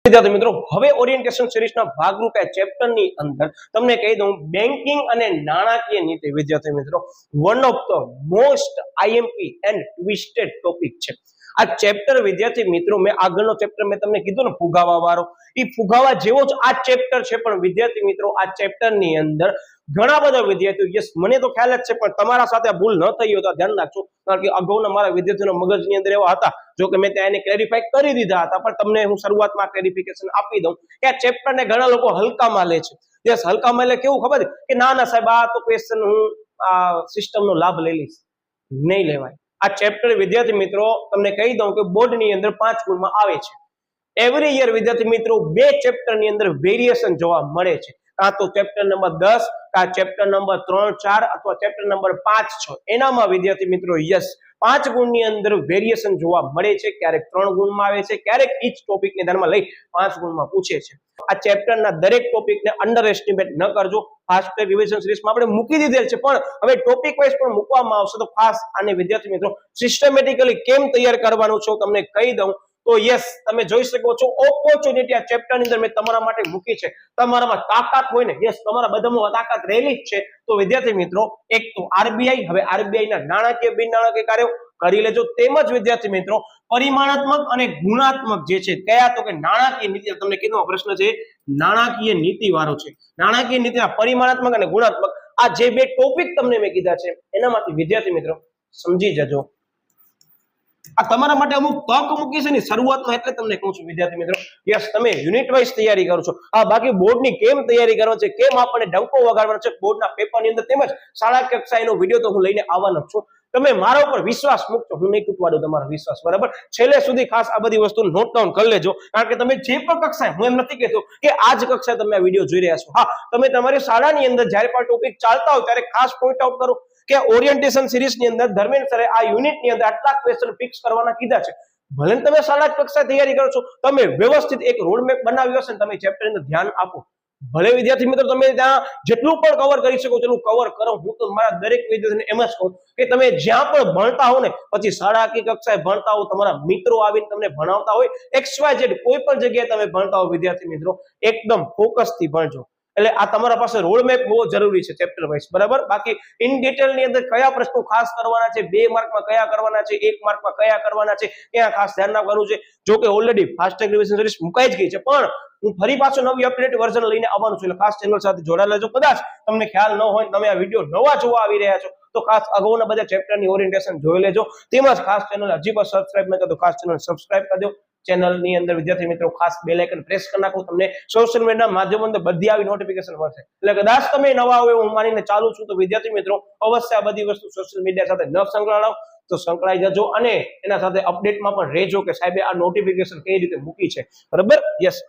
વિદ્યાર્થી મિત્રો, હવે ઓરિએન્ટેશન સિરીઝના ભાગરૂપે ચેપ્ટરની અંદર તમને કહી દઉં, બેન્કિંગ અને નાણાકીય નીતિ વિદ્યાર્થી મિત્રો one of the most IMP and twisted topic છે. આ ચેપ્ટર વિદ્યાર્થી મિત્રો મેં આગળનો ચેપ્ટર મેં તમને કીધું ને ફુગાવા વાળો, એ ફુગાવા જેવો જ આ ચેપ્ટર છે. પણ વિદ્યાર્થી મિત્રો આ ચેપ્ટરની અંદર ઘણા બધા વિદ્યાર્થીઓ, યસ મને તો ખ્યાલ જ છે, પણ તમારા સાથે ભૂલ ન થઈ હોય તો ધ્યાન રાખજો, કારણ કે અગાઉના મારા વિદ્યાર્થીઓના મગજની અંદર એવા હતા, જો કે મેં ત્યાં એને ક્લેરિફાઈ કરી દીધા હતા, પણ તમને હું શરૂઆતમાં ક્લેરિફિકેશન આપી દઉં કે આ ચેપ્ટરને ઘણા લોકો હલકામાં લે છે. યસ, હલકામાં લે કેવું ખબર છે કે ના સાહેબ આ તો ક્વેશ્ચન હું આ સિસ્ટમનો લાભ લઈ લઈશ, નહીં લેવાય. આ ચેપ્ટર વિદ્યાર્થી મિત્રો તમને કહી દઉં કે બોર્ડની અંદર 5 ગુણમાં આવે છે. એવરી યર વિદ્યાર્થી મિત્રો 2 ચેપ્ટરની અંદર વેરિએશન જોવા મળે છે, કાં તો ચેપ્ટર નંબર 10, કાં ચેપ્ટર નંબર 3, 4 અથવા ચેપ્ટર નંબર 5, 6 એનામાં વિદ્યાર્થી મિત્રો યસ 5 ગુણની અંદર વેરિએશન જોવા મળે છે. ક્યારેક 3 ગુણમાં આવે છે, ક્યારેક ઈચ ટોપિકને ધ્યાનમાં લઈ 5 ગુણમાં પૂછે છે. આ ચેપ્ટરના દરેક ટોપિકને અંડર એસ્ટિમેટ ન કરજો. ફાસ્ટ ટ્રેક રિવિઝન સિરીઝમાં આપણે મૂકી દીધેલ છે, પણ હવે ટોપિક વાઇઝ પણ મૂકવામાં આવશે, તો ખાસ આને વિદ્યાર્થી મિત્રો સિસ્ટમેટિકલી કેમ તૈયાર કરવાનું છે તમને કહી દઉં. તો યસ તમે જોઈ શકો છો ઓપોર્ચ્યુનિટી આ ચેપ્ટરની અંદર મેં તમારા માટે મૂકી છે. તમારામાં તાકાત હોય ને, યસ તમારા બધામાં તાકાત રહેલી જ છે, તો વિદ્યાર્થી મિત્રો એક તો આરબીઆઈ, હવે આરબીઆઈ ના નાણાકીય બિન નાણાકીય કાર્યો કરી લેજો. તેમજ વિદ્યાર્થી મિત્રો પરિમાણાત્મક અને ગુણાત્મક જે છે કયા, તો કે નાણાકીય નીતિ, તમને કીધું પ્રશ્ન છે નાણાકીય નીતિ વાળો છે. નાણાકીય નીતિના પરિમાણાત્મક અને ગુણાત્મક આ જે 2 ટોપિક તમને મેં કીધા છે એનામાંથી વિદ્યાર્થી મિત્રો સમજી જજો. આ તમારા માટે અમુક તક મૂકી છે ને શરૂઆતમાં, એટલે તમને કહું છું વિદ્યાર્થી મિત્રો યસ તમે યુનિટ વાઇઝ તૈયારી કરો છો. આ બાકી બોર્ડની કેમ તૈયારી કરવાની છે, કેમ આપણને ડંકો વગાડવાનો છે બોર્ડના પેપરની અંદર, તેમજ શાળા કક્ષાએનો વિડીયો તો હું લઈને આવવાનો છું. તમે મારા ઉપર વિશ્વાસ મૂકજો, હું નહીં તૂટવા દઉં તમારો વિશ્વાસ, બરાબર. છેલ્લે સુધી ખાસ આ બધી વસ્તુ નોટ ડાઉન કરી લેજો, કારણ કે તમે જે પણ કક્ષાએ, હું એમ નથી કહેતો કે આ જ કક્ષાએ તમે આ વિડીયો જોઈ રહ્યા છો, હા તમે તમારી શાળાની અંદર જ્યારે પણ ટોપિક ચાલતા હોય ત્યારે ખાસ પોઈન્ટ આઉટ કરો કે ઓરિએન્ટેશન સિરીઝની અંદર ધર્મેન્દ્ર સરે આ યુનિટની અંદર આટલા ક્વેશ્ચન ફિક્સ કરવાના કીધા છે. ભલે તમે શાળા કક્ષાએ તૈયારી કરો છો, તમે વ્યવસ્થિત એક રોડમેપ બનાવ્યો હશે ને, તમે ચેપ્ટરની અંદર ધ્યાન આપો. ભલે વિદ્યાર્થી મિત્રો તમે ત્યાં જેટલું પણ કવર કરી શકો તેટલું કવર કરો. હું તો મારા દરેક વિદ્યાર્થીને એમ જ કહું કે તમે જ્યાં પણ ભણતા હો ને, પછી શાળાકીય કક્ષાએ ભણતા હો, તમારા મિત્રો આવીને તમને ભણાવતા હોય, XYZ કોઈ પણ જગ્યાએ તમે ભણતા હો વિદ્યાર્થી મિત્રો, એકદમ ફોકસ થી ભણજો. એટલે આ તમારા પાસે રોડમેપ બહુ જરૂરી છે ચેપ્ટર વાઇઝ, બરાબર. બાકી ઇન ડિટેલ ની અંદર કયા પ્રશ્નો ખાસ કરવાના છે, 2 માર્કમાં કયા કરવાના છે, 1 માર્કમાં કયા કરવાના છે, ત્યાં ખાસ ધ્યાન રાખવાનું છે. જો કે already fast track revision series મુકાઈ જ ગઈ છે, પણ હું ફરી પાછું નવી અપડેટ વર્ઝન લઈને આવવાનું છું, એટલે ખાસ ચેનલ સાથે જોડાયેલા રહેજો. કદાચ તમને ખ્યાલ ન હોય, તમે આ વિડીયો નવા જોવા આવી રહ્યા છો, તો ખાસ અગાઉના બધા ચેપ્ટરની ઓરિએન્ટેશન જોઈ લેજો. તેમજ ખાસ ચેનલ હજી પણ સબસ્ક્રાઇબ ન કરો તો ખાસ ચેનલ સબસ્ક્રાઇબ કરી દો. ચેનલની અંદર વિદ્યાર્થી મિત્રો ખાસ બેલ આઇકન પ્રેસ કરી નાખો, તમને સોશિયલ મીડિયાના માધ્યમો અંદર બધી આવી નોટિફિકેશન મળશે. એટલે કદાચ તમે નવા હોય હું માનીને ચાલુ છું, તો વિદ્યાર્થી મિત્રો અવશ્ય આ બધી વસ્તુ સોશિયલ મીડિયા સાથે ન સંકળાવો તો સંકળાઈ જજો, અને એના સાથે અપડેટમાં પણ રહેજો કે સાહેબે આ નોટિફિકેશન કઈ રીતે મૂકી છે, બરાબર. યસ,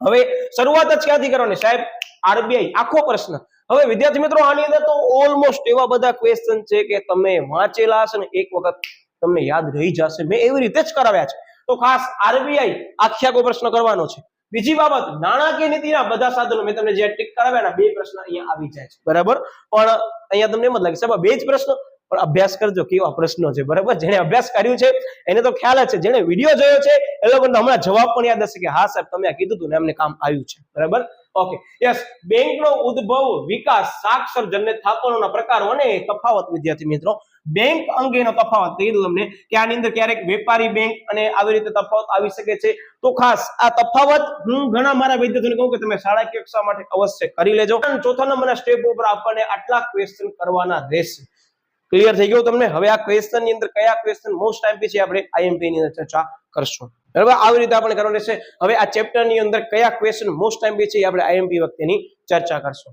હવે શરૂઆત જ ક્યાંથી કરવાની સાહેબ? આરબીઆઈ આખો પ્રશ્ન. હવે વિદ્યાર્થી મિત્રો આની અંદર તો ઓલમોસ્ટ એવા બધા ક્વેશ્ચન છે કે તમે વાંચેલા હશે ને એક વખત તમને યાદ રહી જશે. મેં એવી રીતે જ કરાવ્યા છે, તો ખાસ આરબીઆઈ આખો પ્રશ્ન કરવાનો છે. બીજી બાબત, નાણાકીય નીતિના બધા સાધનો મેં તમને જે ટિક કરાવ્યા 2 પ્રશ્ન અહીંયા આવી જાય છે, બરાબર. પણ અહીંયા તમને એમ જ લાગે સાહેબ 2 જ પ્રશ્ન, પણ અભ્યાસ કરજો કેવા પ્રશ્નો છે, બરાબર. જેને અભ્યાસ કર્યું છે એને તો ખ્યાલ જ છે, જેને વિડીયો જોયો છે એ લોકોને હમણાં જવાબ પણ યાદ હશે કે હા સાહેબ તમે આ કીધું હતું ને એમને કામ આવ્યું છે, બરાબર. Okay, yes. બેંકનો ઉદ્ભવ, વિકાસ, સાક્ષર જનને થાપણોના પ્રકારો અને તફાવત વિદ્યાર્થી મિત્રો બેંક અંગેનો તફાવત કીધું તમને કે આની અંદર ક્યારેક વેપારી બેંક અને આવી રીતે તફાવત આવી શકે છે. તો ખાસ આ તફાવત હું ઘણા મારા વિદ્યાર્થીઓને કહું કે તમે શાળાકીય કક્ષા માટે અવશ્ય કરી લેજો. ચોથા નંબરના સ્ટેપ ઉપર આપણને આટલા ક્વેશ્ચન કરવાના રહેશે. ક્લિયર થઈ ગયું તમને? હવે આ ક્વેશ્ચન ની અંદર કયા ક્વેશ્ચન મોસ્ટ ટાઈમ છે આપણે આઈએમપી ની અંદર ચર્ચા કરશું, બરાબર. આવી રીતે આપણે કરવાનું રહેશે. હવે આ ચેપ્ટર ની અંદર કયા ક્વેશ્ચન મોસ્ટ ટાઈમ છે આપણે આઈએમપી વખતેની ચર્ચા કરશું.